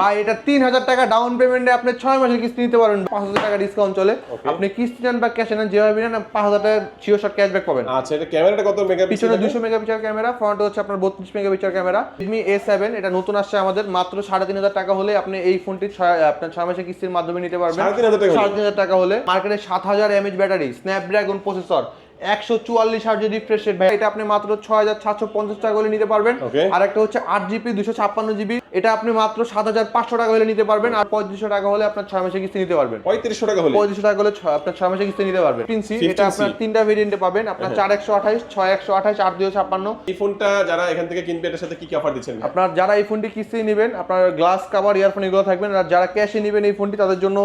বা এটা 3000 টাকা ডাউন পেমেন্টে আপনি 6 মাসের কিস্তি নিতে পারবেন, 5000 টাকা ডিসকাউন্ট চলে। আপনি কিস্তি নেন বা ক্যাশে নেন, যেভাবে নেন 5000 টাকা শিওর শট ক্যাশব্যাক পাবেন। আচ্ছা, এটা ক্যামেরাটা কত মেগাপিক্সেল? পিছনে 200 মেগাপিক্সেল ক্যামেরা, ফ্রন্টে হচ্ছে আপনার 32 মেগাপিক্সেল ক্যামেরা। Redmi A7 এটা নতুন আসছে আমাদের, মাত্র 3500 টাকা হলে আপনি এই ফোনটি আপনার 6 মাসের কিস্তির মাধ্যমে নিতে পারবেন। 3500 টাকা হলে মার্কেটে 7000 mAh battery, Snapdragon processor, 144 hertz refresh rate ভাই, এটা আপনি মাত্র 6750 টাকা হলে নিতে পারবেন। আর একটা হচ্ছে 8GB 256GB, এটা আপনি মাত্র 7500 টাকা হলে নিতে পারবেন। আর 3500 টাকা হলে আপনার 6 মাসের কিস্তি নিতে পারবেন। 3500 টাকা হলে 3500 টাকা হলে আপনার 6 মাসের কিস্তি নিতে পারবেন। এটা আপনার তিনটা ভেরিয়েন্টে পাবেন, আপনার 4128, 6128, 8256। এই ফোনটা যারা এখান থেকে কিনবে এটার সাথে কি কি অফার দিচ্ছেন? আপনার যারা এই ফোনটি কিস্তি নেবেন, আপনার গ্লাস কভার, ইয়ারফোন এগুলো থাকবেন। আর যারা ক্যাশে নেবেন এই ফোনটি, তাদের জন্য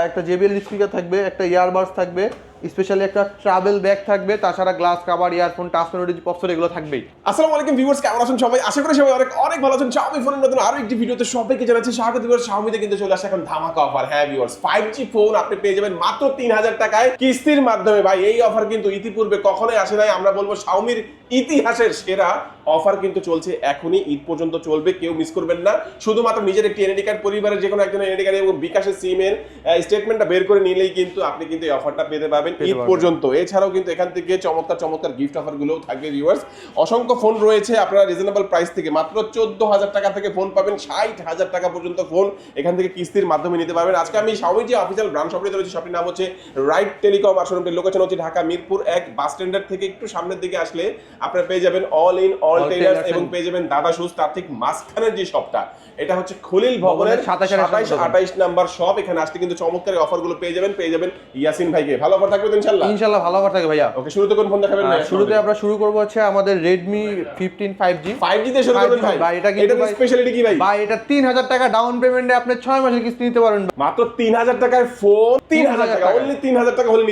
একটা JBL স্পিকার থাকবে, একটা ইয়ারবাডস থাকবে, স্পেশালি একটা ট্রাভেল ব্যাগ থাকবে, তাছাড়া glass cover, earphone, touch memory, পপসর এগুলো থাকবেই। আসসালামু আলাইকুম ভিউয়ার্স, কেমন আছেন সবাই? আশা করি সবাই অনেক অনেক ভালো আছেন। Xiaomi ফোনের নতুন আরো একটি ভিডিওতে সবাইকে জানাচ্ছি স্বাগত। ভিউয়ার্স, Xiaomi-তে কিন্তু চলে আসছে এখন ধামাকা অফার। হ্যাঁ ভিউয়ার্স, 5G ফোন আপনি পেয়ে যাবেন মাত্র 3000 টাকায় কিস্তির মাধ্যমে। ভাই, এই অফার কিন্তু ইতিপূর্বে কখনোই আসে নাই। আমরা বলবো Xiaomi-র ইতিহাসের সেরা অফার কিন্তু চলছে, এখনই ঈদ পর্যন্ত চলবে, কেউ মিস করবেন না। শুধুমাত্র নিজের একটি এনআইডি কার্ড, পরিবারের যে কোনো একজনের এনআইডি কার্ড এবং বিকাশের সিমের স্টেটমেন্টটা বের করে নিলেই কিন্তু আপনি কিন্তু এই অফারটা পেতে পাবেন ঈদ পর্যন্ত। এছাড়াও কিন্তু এখান থেকে চমৎকার চমৎকার গিফট অফার গুলোও থাকবে ভিউয়ার্স। অসংখ্য ফোন রয়েছে, আপনারা রিজনেবল প্রাইস থেকে মাত্র 14000 টাকা থেকে ফোন পাবেন, 60000 টাকা পর্যন্ত ফোন এখান থেকে কিস্তির মাধ্যমে নিতে পারবেন। আজকে আমি Xiaomi যে অফিসিয়াল ব্রাঞ্চ শপে রয়েছে, শপটির নাম হচ্ছে রাইট টেলিকম। আর শোরুমটির লোকেশন হচ্ছে ঢাকা মিরপুর 1 বাস স্ট্যান্ডের থেকে একটু সামনের দিকে আসলে আপনারা পেয়ে যাবেন অল ইন অল টেইলার্স এবং পেয়ে যাবেন দাদা শুজ। তার ঠিক মাঝখানের যে শপটা, এটা হচ্ছে খলিল ভবনের 27-28 নাম্বার শপ। এখানে আসলে কিন্তু চমৎকার অফারগুলো পেয়ে যাবেন ইয়াসিন ভাইকে। ভালো অফার থাকবে তো ইনশাআল্লাহ? ইনশাআল্লাহ ভালো অফার থাকবে ভাইয়া। ওকে, শুরুতে কোন ফোন দেখাবেন ভাই? শুরুতে আমরা শুরু করব হচ্ছে আমাদের Redmi 15 5G। 5G তে শুরু করবেন ভাই? এটা কিন্তু স্পেশালিটি কি ভাই? ভাই এটা 3000 টাকা ডাউন পেমেন্টে আপনি 6 মাসের কিস্তি নিতে পারবেন। মাত্র 3000 টাকায় ফোন, 3000 টাকা, অনলি 3000 টাকা হলে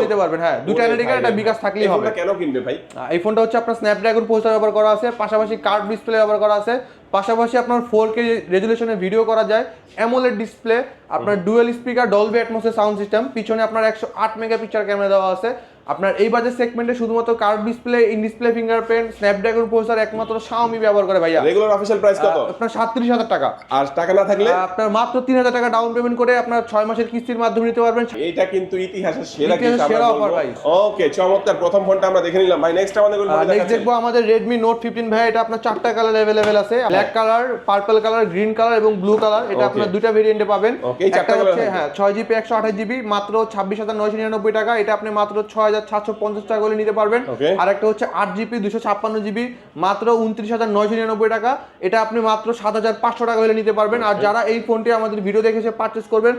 নিতে পারবেন। হ্যাঁ, দুটো এনআইডি কার্ড, একটা বিকাশ থাকলেই হবে। কেন কিনবে ভাই? এই ফোনটা হচ্ছে আপনার স্ন্যাপড্রাগন প্রসেসর ব্যবহার করা আছে, পাশাপাশি কার্ভ ডিসপ্লে ব্যবহার করা আছে, পাশাপাশি আপনার 4K রেজুলেশনে ভিডিও করা যায়, অ্যামোলেড ডিসপ্লে, আপনার ডুয়াল স্পিকার, ডলবি অ্যাটমসের সাউন্ড সিস্টেম, পিছনে আপনার 108 মেগাপিক্সেল ক্যামেরা দেওয়া আছে। আপনার এই বাজেট সেগমেন্টে শুধুমাত্র curve display, in display fingerprint, Snapdragon processor একমাত্র Xiaomi ব্যবহার করে ভাইয়া। রেগুলার অফিশিয়াল প্রাইস কত? আপনার 37000 টাকা। আর টাকা না থাকলে আপনার মাত্র 3000 টাকা ডাউন পেমেন্ট করে আপনার 6 মাসের কিস্তির মাধ্যমে নিতে পারবেন। এটা কিন্তু ইতিহাসের সেরা অফার ভাই। ওকে, চমৎকার। প্রথম ফোনটা আমরা দেখে নিলাম ভাই। নেক্সট আমাদের কোন ফোন দেখাচ্ছেন? নেক্সট দেখবো আমাদের Redmi Note 15 ভাই। এটা আপনার 4টা কালার अवेलेबल আছে, black colour, purple colour, green colour এবং ব্লু কালার। এটা আপনার দুইটা ভেরিয়েন্টে পাবেন। একটা হচ্ছে 6GB 128GB মাত্র 26999 টাকা, এটা আপনি মাত্র 6750 টাকা করে নিতে পারবেন। আর একটা হচ্ছে 8GB 256GB মাত্র 29999 টাকা, এটা আপনি মাত্র 7500 টাকা করে নিতে পারবেন। আর যারা এই ফোনটি আমাদের ভিডিও দেখে এসে পারচেজ করবেন,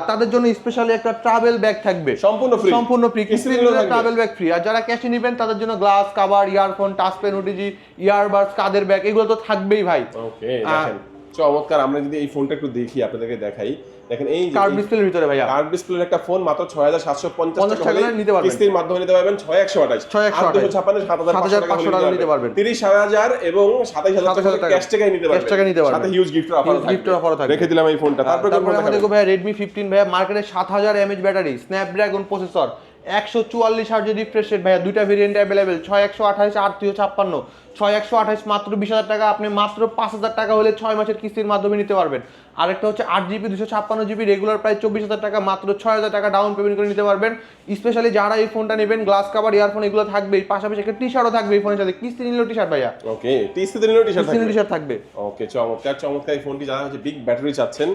তাদের জন্য স্পেশালি একটা ট্রাভেল ব্যাগ থাকবে, সম্পূর্ণ ফ্রি ট্রাভেল ব্যাগ ফ্রি। আর যারা ক্যাশে নেবেন তাদের জন্য glass cover, earphone, touch pen, OTG, earbuds, কাদের ব্যাগ, এগুলো তো থাকবেই ভাই। ওকে, দেখেন চমৎকার। আমরা যদি এই ফোনটা একটু দেখি, আপনাদেরকে দেখাই। দেখেন এই কার্ভ ডিসপ্লের ভিতরে ভাইয়া, কার্ভ ডিসপ্লের একটা ফোন মাত্র 6750 টাকা হলে নিতে পারবেন, কিস্তির মাধ্যমে নিতে পারবেন। 6128 7500 টাকা নিতে পারবেন। 30000 এবং 27000 টাকা ক্যাশ টাকায় নিতে পারবেন। সাথে হিউজ গিফটের অফার থাকবে। রেখে দিলাম এই ফোনটা। তারপরে আমাদের দেখো ভাই Redmi 15 ভাইয়া, মার্কেটে 7000 mAh battery, Snapdragon processor, 144 hertz refresh rate ভাইয়া, দুইটা ভেরিয়েন্ট अवेलेबल, 6128, 8256। 6128 মাত্র 20000 টাকা, আপনি মাত্র 5000 টাকা হলে 6 মাসের কিস্তির মাধ্যমে নিতে পারবেন। আরেকটা হচ্ছে 8GB 256GB, রেগুলার প্রাইস 24000 টাকা, মাত্র 6000 টাকা ডাউন পেমেন্ট করে নিতে পারবেন। স্পেশালি যারা এই ফোনটা নেবেন, গ্লাস কভার, ইয়ারফোন এগুলো থাকবেই, পাশাপাশি একটা টি-শার্টও থাকবে এই ফোনের সাথে। কিস্তি নিলেও টি-শার্ট ভাইয়া। ওকে, কিস্তি নিলেও টি-শার্ট থাকবে। ওকে, চমৎকার এই ফোনটি। যারা হচ্ছে বিগ ব্যাটারি চাচ্ছেন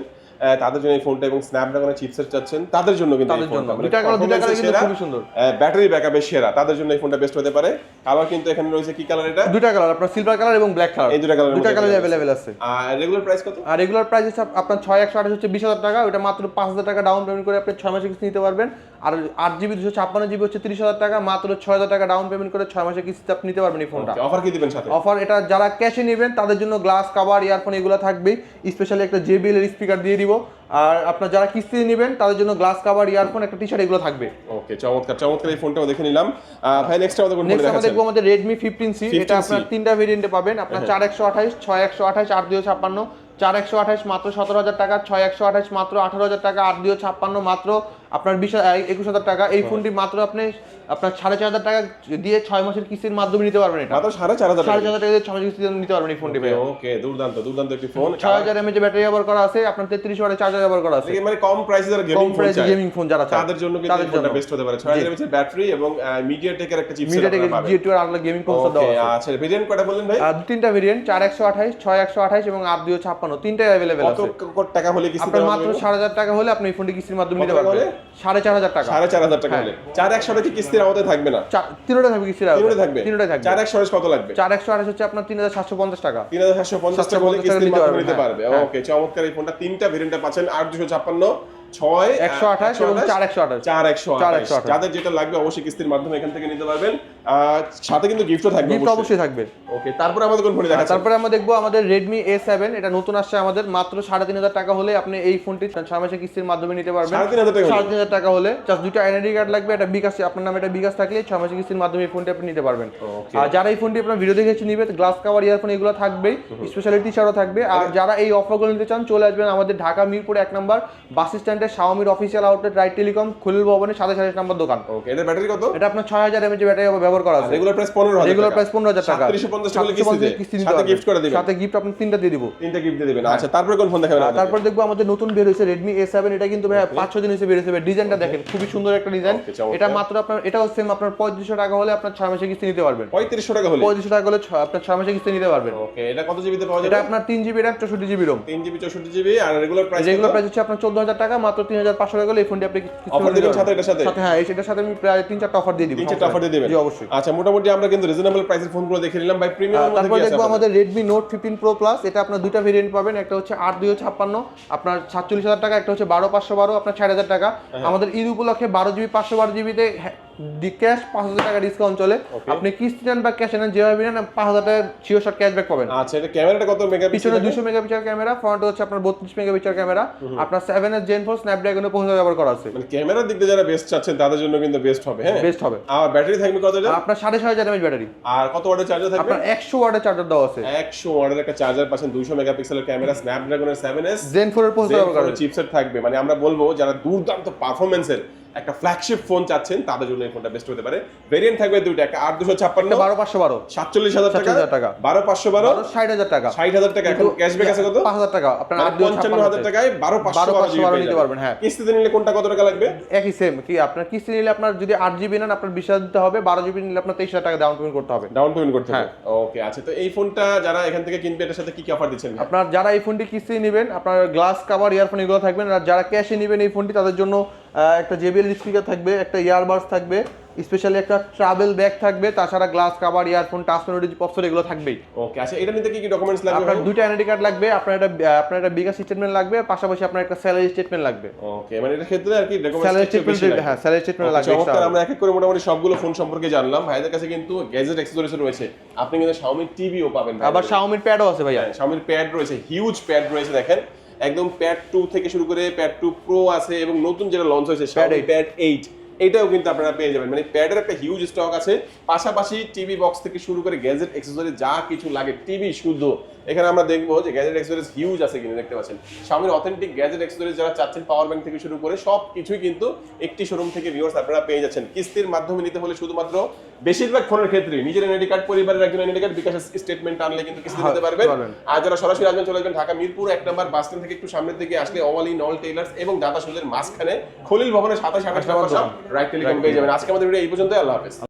তাদের জন্য এই ফোনটা, এবং স্ন্যাপড্রাগনের চিপসেট চাচ্ছেন তাদের জন্য কিন্তু এই ফোনটা দুইটা কালার কিন্তু খুব সুন্দর, ব্যাটারি ব্যাকআপের সেরা, তাদের জন্য এই ফোনটা বেস্ট হতে পারে। কালার কিন্তু এখানে রয়েছে কি কালার? এটা দুইটা কালার, আপনার সিলভার কালার এবং ব্ল্যাক কালার, এই দুইটা কালার अवेलेबल আছে। আর রেগুলার প্রাইস কত? আর রেগুলার প্রাইস হচ্ছে আপনার 6128 হচ্ছে 20000 টাকা, ওটা মাত্র 5000 টাকা ডাউন পেমেন্ট করে আপনি 6 মাসের কিস্তি নিতে পারবেন। আর 8GB 256GB হচ্ছে 30000 টাকা, মাত্র 6000 টাকা ডাউন পেমেন্ট করে 6 মাসের কিস্তি আপনি নিতে পারবেন এই ফোনটা। অফার কি দিবেন সাথে? অফার এটা যারা ক্যাশে নেবেন তাদের জন্য গ্লাস কভার, ইয়ারফোন এগুলো থাকবেই, স্পেশালি একটা JBL এর স্পিকার দিয়ে দিব। আর আপনার যারা কিস্তি নেবেন তাদের জন্য গ্লাস কভার, ইয়ারফোন, একটা টি-শার্ট এগুলো থাকবে। ওকে, চমৎকার এই ফোনটাও দেখে নিলাম ভাই। নেক্সট আমাদের কোন ফোন দেখাচ্ছেন? দেখবো আমাদের Redmi 15C। এটা আপনার তিনটা ভেরিয়েন্টে পাবেন, আপনার 4128, 6128, 8256। 4128 মাত্র 17000 টাকা, 6128 মাত্র 18000 টাকা, 8256 মাত্র আপনার 21,000 টাকা। এই ফোনটি মাত্র আপনি আপনার 4,500 টাকা দিয়ে 6 মাসের কিস্তির মাধ্যমে নিতে পারবেন। এটা মাত্র 4,500 টাকা 4,500 টাকা দিয়ে 6 মাসের কিস্তিতে নিতে পারবেন এই ফোনটি ভাই। ওকে, দুর্দান্ত একটি ফোন। 6000 mAh ব্যাটারি ব্যবহার করা আছে, আপনার 33 ওয়াটের চার্জার ব্যবহার করা আছে। মানে কম প্রাইসে যারা গেমিং ফোন যারা চায় তাদের জন্য কিন্তু এই ফোনটা বেস্ট হতে পারে। 6000 mAh ব্যাটারি এবং MediaTek এর একটা চিপসেট আপনারা পাবেন। MediaTek G2 আর আলাদা গেমিং প্রসেসর দেওয়া আছে। আচ্ছা, ভেরিয়েন্ট কয়টা বললেন ভাই? তিনটা ভেরিয়েন্ট, 4128, 6128 এবং 8256, তিনটাই अवेलेबल আছে। কত টাকা হলে কিস্তি আপনার মাত্র 4,500 টাকা হলে আপনি এই ফোনটি কিস্তির মাধ্যমে নিতে পারবেন। 4,500 টাকা। 4,500 টাকা হলে 4100 কি কিস্তির আমাদের থাকবে না? তিনটা থাকবে কিস্তির আওতায়। তিনটাই থাকবে। 4100 কত লাগবে? 4128 হচ্ছে আপনার 3750 টাকা। 3750 টাকা হলে কিস্তির মাধ্যমে নিতে পারবে। ওকে, চমৎকার এই ফোনটা। তিনটা ভেরিয়েন্টে পাচ্ছেন, 8256, 6128 এবং 4128। যাদের যেটা লাগবে অবশ্যই কিস্তির মাধ্যমে এখান থেকে নিতে পারবেন। সাথে কিন্তু গিফটও থাকবে। গিফট অবশ্যই থাকবে। ওকে, তারপরে আমাদের কোন ফোন দেখাচ্ছেন? তারপরে আমরা দেখবো আমাদের Redmi A7, এটা নতুন আসছে আমাদের। মাত্র 3,500 টাকা হলে আপনি এই ফোনটি 6 মাসের কিস্তির মাধ্যমে নিতে পারবেন। 3,500 টাকা হলে জাস্ট দুটো এনআইডি কার্ড লাগবে, এটা বিকাশ, আপনার নামে এটা বিকাশ থাকলে 6 মাসের কিস্তির মাধ্যমে এই ফোনটি আপনি নিতে পারবেন। আর যারা এই ফোনটি আপনার ভিডিও দেখে নিবে, গ্লাস কভার, ইয়ারফোন এগুলো থাকবেই, স্পেশালিটি ছাড়াও থাকবে। আর যারা এই অফারগুলো নিতে চান চলে আসবেন আমাদের ঢাকা মিরপুর 1 নম্বর বাস স্ট্যান্ডে শাওমির official outlet, right telecom, Khalil ভবনের 27 নম্বর দোকান। ওকে, এটার ব্যাটারি কত? এটা আপনার 6000 mAh ব্যাটারি ব্যবহার করা আছে। রেগুলার প্রাইস 15,000 রেগুলার প্রাইস 15,000 টাকা। 3750 টাকা কিস্তি দিতে সাথে গিফট করে দিবেন। সাথে গিফট আপনি তিনটা দিয়ে দিব। তিনটা গিফট দিয়ে দিবেন। আচ্ছা, তারপরে কোন ফোন দেখাবেন? তারপর দেখবো আমাদের নতুন বের হয়েছে Redmi A7, এটা কিন্তু ভাই 5-6 দিন হয়েছে বের হয়েছে। ডিজাইনটা দেখেন, খুবই সুন্দর একটা ডিজাইন। এটা মাত্র আপনার, এটাও সেম আপনার 3500 টাকা হলে আপনার 6 মাসের কিস্তি নিতে পারবেন। 3500 টাকা হলে? 3500 টাকা হলে আপনার 6 মাসের কিস্তি নিতে পারবেন। ওকে, এটা কত জিবিতে পাওয়া যাবে? এটা আপনার 3GB RAM 64GB ROM। 3GB 64GB। আর রেগুলার প্রাইস হচ্ছে আপনার 14,000 টাকা। মাত্র 3,500 টাকা হলে এই ফোনটি আপনি অফার দিবেন সাথে এটার সাথে? হ্যাঁ, এটার সাথে আমি প্রায় 3-4টা অফার দিয়ে দিব। 3-4টা অফার দিয়ে দিবেন? জি অবশ্যই। আচ্ছা, মোটামুটি আমরা কিন্তু রিজনেবল প্রাইসের ফোনগুলো দেখে নিলাম ভাই। প্রিমিয়াম মধ্যে তারপর কি আছে? দেখবো আমাদের Redmi Note 15 Pro Plus, এটা আপনার দুইটা ভেরিয়েন্ট পাবেন। একটা হচ্ছে 8/256, আপনার 47,000 টাকা। একটা হচ্ছে 12/512, আপনার 6000 টাকা। আমাদের ঈদ উপলক্ষে 12GB 512GB তে ক্যাশ 5,000 টাকা ডিসকাউন্ট চলে। আপনি কিস্তি নেন বা ক্যাশ নেন, যেভাবে নেন 5,000 টাকা শিওর শট ক্যাশব্যাক পাবেন। আচ্ছা, এটা ক্যামেরাটা কত মেগাপিক্সেল? পিছনে 200 মেগাপিক্সেল ক্যামেরা, ফ্রন্টে হচ্ছে আপনার 32 মেগাপিক্সেল ক্যামেরা। আপনার 7S Gen 4 স্ন্যাপড্রাগনের প্রসেসর ব্যবহার করা আছে। মানে ক্যামেরার দিক দিয়ে যারা বেস্ট চাচ্ছেন তাদের জন্য কিন্তু বেস্ট হবে। হ্যাঁ, বেস্ট হবে। আর ব্যাটারি থাকবে কতটা? আপনার 6,500 mAh ব্যাটারি। আর কত ওয়াটের চার্জার থাকবে? আপনার 100 ওয়াটের চার্জার দেওয়া আছে। 100 ওয়াটের একটা চার্জার পাচ্ছেন, 200 মেগাপিক্সেলের ক্যামেরা, স্ন্যাপড্রাগনের 7S Gen 4 এর প্রসেসর ব্যবহার করা আছে। চিপসেট থাকবে। মানে আমরা বলবো যারা দুর্দান্ত পারফরম্যান্সের একটা ফ্ল্যাগশিপ ফোন চাচ্ছেন তাদের জন্য এই ফোনটা বেস্ট হতে পারে। ভেরিয়েন্ট থাকবে দুইটা, একটা 8/256, 12/512, 47,000 টাকা, 12/512, 60,000 টাকা। 60,000 টাকা। এখন ক্যাশব্যাক আছে কত? 5,000 টাকা। আপনার 55,000 টাকায় 12/512 নিতে পারবেন। হ্যাঁ, কিস্তিতে নিলে কোনটা কত টাকা লাগবে? একই সেম। কি আপনার কিস্তি নিলে আপনার যদি 8GB নেন আপনার 20,000 দিতে হবে, 12GB নিলে আপনার 23,000 টাকা ডাউন পেমেন্ট করতে হবে। ডাউন পেমেন্ট করতে হবে। ওকে, আচ্ছা, তো এই ফোনটা যারা এখান থেকে কিনবে এটার সাথে কি কি অফার দিচ্ছেন? আপনার যারা এই ফোনটি কিস্তি নেবেন, আপনার গ্লাস কভার, ইয়ারফোন এগুলো থাকবে। আর যারা ক্যাশে নেবেন এই ফোনটি, তাদের জন্য একটা JBL স্পিকার থাকবে, একটা ইয়ারবাডস থাকবে, স্পেশালি একটা ট্রাভেল ব্যাগ থাকবে, তাছাড়া glass cover, earphone, touch memory, পপসর এগুলো থাকবেই। ওকে, আচ্ছা, এটা নিতে কি কি ডকুমেন্টস লাগবে? আপনার দুটো এনআইডি কার্ড লাগবে, আপনার একটা বিকাশ স্টেটমেন্ট লাগবে, পাশাপাশি আপনার একটা স্যালারি স্টেটমেন্ট লাগবে। ওকে, মানে এটা ক্ষেত্রে আর কি ডকুমেন্টস স্যালারি স্টেটমেন্ট, হ্যাঁ স্যালারি স্টেটমেন্ট লাগবে। চমৎকার, আমরা এক এক করে মোটামুটি সবগুলো ফোন সম্পর্কে জানলাম। ভাইদের কাছে কিন্তু গ্যাজেট অ্যাকসেসরিজ রয়েছে। আপনি কিন্তু Xiaomi টিভিও পাবেন, আবার Xiaomi প্যাডও আছে ভাইয়া। Xiaomi প্যাড রয়েছে, হিউজ প্যাড রয়েছে। দেখেন, একদম প্যাড 2 থেকে শুরু করে প্যাড 2 Pro আছে এবং নতুন যেটা লঞ্চ হয়েছে Xiaomi প্যাড 8, এটাও কিন্তু আপনারা পেয়ে যাবেন। মানে প্যাডের একটা হিউজ স্টক আছে। পাশাপাশি টিভি বক্স থেকে শুরু করে গ্যাজেট অ্যাকসেসরি যা কিছু লাগে, টিভি শুদ্ধ, এখানে আমরা দেখবো যে গ্যাজেট অ্যাকসেসরিজ হিউজ আছে কিন্তু দেখতে পাচ্ছেন। Xiaomi অথেন্টিক গ্যাজেট অ্যাকসেসরিজ যারা চাচ্ছেন, পাওয়ার ব্যাংক থেকে শুরু করে সব কিছুই কিন্তু একটি শোরুম থেকে ভিউয়ার্স আপনারা পেয়ে যাচ্ছেন। কিস্তির মাধ্যমে নিতে হলে শুধুমাত্র বেশিরভাগ ফোনের ক্ষেত্রে নিজের এনআইডি কার্ড, পরিবারের একজন এনআইডি কার্ড, বিকাশ স্টেটমেন্ট আনলে কিন্তু কিস্তি নিতে পারবেন। আর যারা সরাসরি আসবেন, চলে আসবেন ঢাকা মিরপুর 1 নম্বর বাস স্ট্যান্ড থেকে একটু সামনের দিকে আসলে ওয়ালি নল টেইলার্স এবং দাদা সুলের মাঝখানে খলিল ভবনের 27-28 নম্বর শপ, রাইট টেলিকম পেয়ে যাবেন। আজকে আমাদের ভিডিও এই পর্যন্ত। আল্লাহ হাফেজ।